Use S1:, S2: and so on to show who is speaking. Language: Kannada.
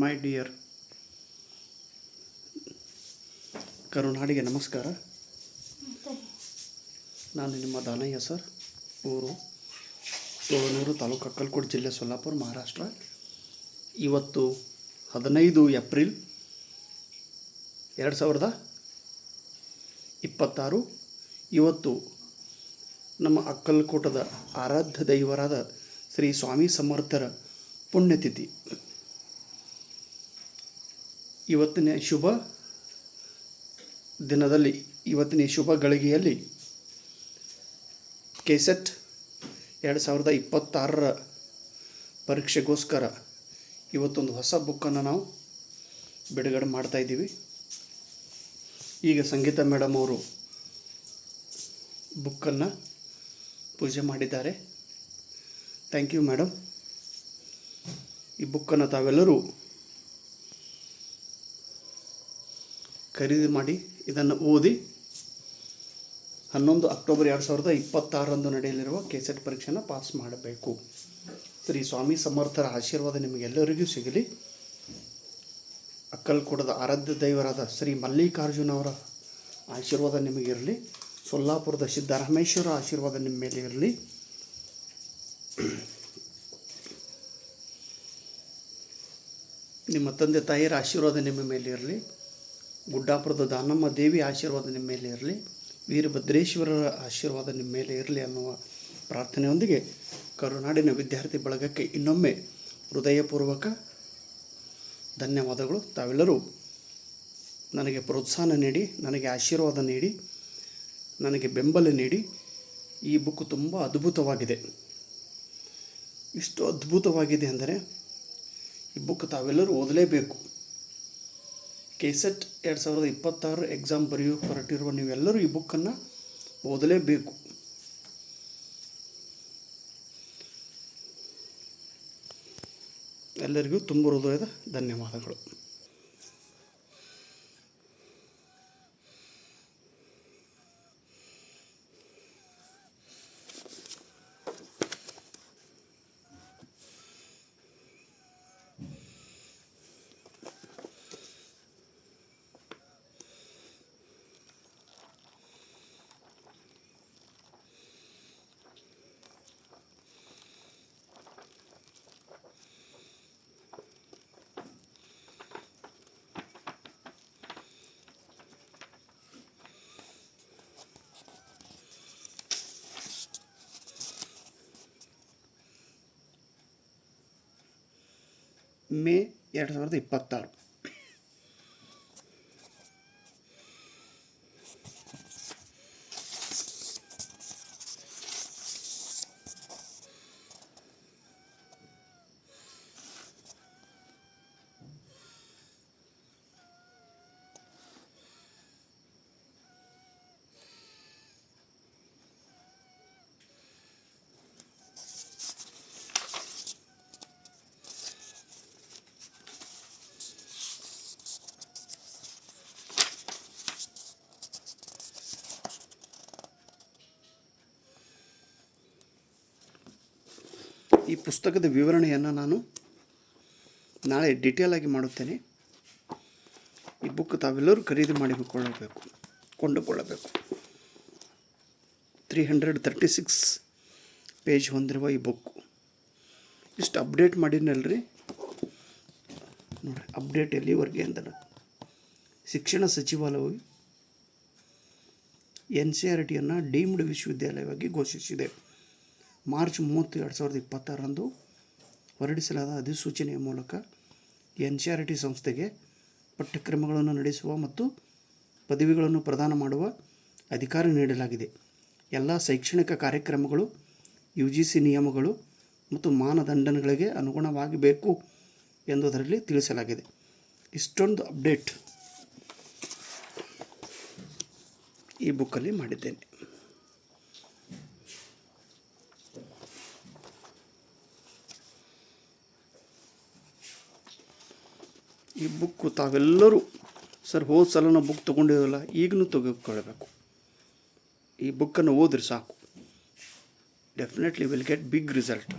S1: ಮೈ ಡಿಯರ್ ಕರುನಾಡಿಗೆ ನಮಸ್ಕಾರ. ನಾನು ನಿಮ್ಮ ದಾನಯ್ಯ ಸರ್, ಊರು ತೋಳನೂರು ತಾಲೂಕು ಅಕ್ಕಲಕೋಟೆ ಜಿಲ್ಲೆ ಸೊಲ್ಲಾಪುರ, ಮಹಾರಾಷ್ಟ್ರ. ಇವತ್ತು 15 ಏಪ್ರಿಲ್ 2026. ಇವತ್ತು ನಮ್ಮ ಅಕ್ಕಲಕೋಟದ ಆರಾಧ್ಯ ದೈವರಾದ ಶ್ರೀ ಸ್ವಾಮಿ ಸಮರ್ಥರ ಪುಣ್ಯತಿಥಿ. ಇವತ್ತಿನ ಶುಭ ದಿನದಲ್ಲಿ, ಇವತ್ತಿನ ಶುಭ ಗಳಿಗೆಯಲ್ಲಿ ಕೆಸೆಟ್ 2026 ಪರೀಕ್ಷೆಗೋಸ್ಕರ ಇವತ್ತೊಂದು ಹೊಸ ಬುಕ್ಕನ್ನು ನಾವು ಬಿಡುಗಡೆ ಮಾಡ್ತಾಯಿದ್ದೀವಿ. ಈಗ ಸಂಗೀತ ಮೇಡಮ್ ಅವರು ಬುಕ್ಕನ್ನು ಪೂಜೆ ಮಾಡಿದ್ದಾರೆ. Thank you madam. ಈ ಬುಕ್ಕನ್ನು ತಾವೆಲ್ಲರೂ ಖರೀದಿ ಮಾಡಿ ಇದನ್ನು ಓದಿ 11 ಅಕ್ಟೋಬರ್ 2026 ನಡೆಯಲಿರುವ ಕೆಸೆಟ್ ಪರೀಕ್ಷೆಯನ್ನು ಪಾಸ್ ಮಾಡಬೇಕು. ಶ್ರೀ ಸ್ವಾಮಿ ಸಮರ್ಥರ ಆಶೀರ್ವಾದ ನಿಮಗೆಲ್ಲರಿಗೂ ಸಿಗಲಿ. ಅಕ್ಕಲಕೋಟದ ಆರಾಧ್ಯ ದೈವರಾದ ಶ್ರೀ ಮಲ್ಲಿಕಾರ್ಜುನ ಅವರ ಆಶೀರ್ವಾದ ನಿಮಗಿರಲಿ. ಸೊಲ್ಲಾಪುರದ ಸಿದ್ದರಾಮೇಶ್ವರ ಆಶೀರ್ವಾದ ನಿಮ್ಮ ಮೇಲೆ ಇರಲಿ. ನಿಮ್ಮ ತಂದೆ ತಾಯಿಯರ ಆಶೀರ್ವಾದ ನಿಮ್ಮ ಮೇಲೆ ಇರಲಿ. ಗುಡ್ಡಾಪುರದ ದಾನಮ್ಮ ದೇವಿ ಆಶೀರ್ವಾದ ನಿಮ್ಮ ಮೇಲೆ ಇರಲಿ. ವೀರಭದ್ರೇಶ್ವರರ ಆಶೀರ್ವಾದ ನಿಮ್ಮ ಮೇಲೆ ಇರಲಿ ಅನ್ನುವ ಪ್ರಾರ್ಥನೆಯೊಂದಿಗೆ ಕರುನಾಡಿನ ವಿದ್ಯಾರ್ಥಿ ಬಳಗಕ್ಕೆ ಇನ್ನೊಮ್ಮೆ ಹೃದಯಪೂರ್ವಕ ಧನ್ಯವಾದಗಳು. ತಾವೆಲ್ಲರೂ ನನಗೆ ಪ್ರೋತ್ಸಾಹ ನೀಡಿ, ನನಗೆ ಆಶೀರ್ವಾದ ನೀಡಿ, ನನಗೆ ಬೆಂಬಲ ನೀಡಿ. ಈ ಬುಕ್ ತುಂಬ ಅದ್ಭುತವಾಗಿದೆ. ಇಷ್ಟು ಅದ್ಭುತವಾಗಿದೆ ಅಂದರೆ ಈ ಬುಕ್ ತಾವೆಲ್ಲರೂ ಓದಲೇಬೇಕು. ಕೆಸೆಟ್ 2026 ಎಕ್ಸಾಮ್ ಬರೆಯೋಕೆ ಹೊರಟಿರುವ ನೀವೆಲ್ಲರೂ ಈ ಬುಕ್ಕನ್ನು ಓದಲೇಬೇಕು. ಎಲ್ಲರಿಗೂ ತುಂಬ ಹೃದಯದ ಧನ್ಯವಾದಗಳು. ಮೇ 2026. ಈ ಪುಸ್ತಕದ ವಿವರಣೆಯನ್ನು ನಾನು ನಾಳೆ ಡೀಟೇಲಾಗಿ ಮಾಡುತ್ತೇನೆ. ಈ ಬುಕ್ ತಾವೆಲ್ಲರೂ ಖರೀದಿ ಕೊಂಡುಕೊಳ್ಳಬೇಕು. 336 ಪೇಜ್ ಹೊಂದಿರುವ ಈ ಬುಕ್ಕು. ಇಷ್ಟು ಅಪ್ಡೇಟ್ ಮಾಡಿದ್ನಲ್ರಿ ನೋಡಿರಿ. ಅಪ್ಡೇಟ್ ಎಲ್ಲಿವರೆಗೆ ಅಂದರೆ ಶಿಕ್ಷಣ ಸಚಿವಾಲಯವು NCERTಯನ್ನು ಡೀಮ್ಡ್ ವಿಶ್ವವಿದ್ಯಾಲಯವಾಗಿ ಘೋಷಿಸಿದೆ. ಮಾರ್ಚ್ 30, 2026 ಹೊರಡಿಸಲಾದ ಅಧಿಸೂಚನೆಯ ಮೂಲಕ NCERT ಸಂಸ್ಥೆಗೆ ಪಠ್ಯಕ್ರಮಗಳನ್ನು ನಡೆಸುವ ಮತ್ತು ಪದವಿಗಳನ್ನು ಪ್ರದಾನ ಮಾಡುವ ಅಧಿಕಾರ ನೀಡಲಾಗಿದೆ. ಎಲ್ಲ ಶೈಕ್ಷಣಿಕ ಕಾರ್ಯಕ್ರಮಗಳು UGC ನಿಯಮಗಳು ಮತ್ತು ಮಾನದಂಡಗಳಿಗೆ ಅನುಗುಣವಾಗಬೇಕು ಎಂದು ಅದರಲ್ಲಿ ತಿಳಿಸಲಾಗಿದೆ. ಇಷ್ಟೊಂದು ಅಪ್ಡೇಟ್ ಈ ಬುಕ್ಕಲ್ಲಿ ಮಾಡಿದ್ದೇನೆ. ಈ ಬುಕ್ಕು ತಾವೆಲ್ಲರೂ ಸರ್ ಹೋದ ಸಲ ನಾವು ಬುಕ್ ತೊಗೊಂಡಿರಲ್ಲ, ಈಗಲೂ ತೆಗೆದುಕೊಳ್ಬೇಕು. ಈ ಬುಕ್ಕನ್ನು ಓದಿರಿ ಸಾಕು. Definitely will get big result.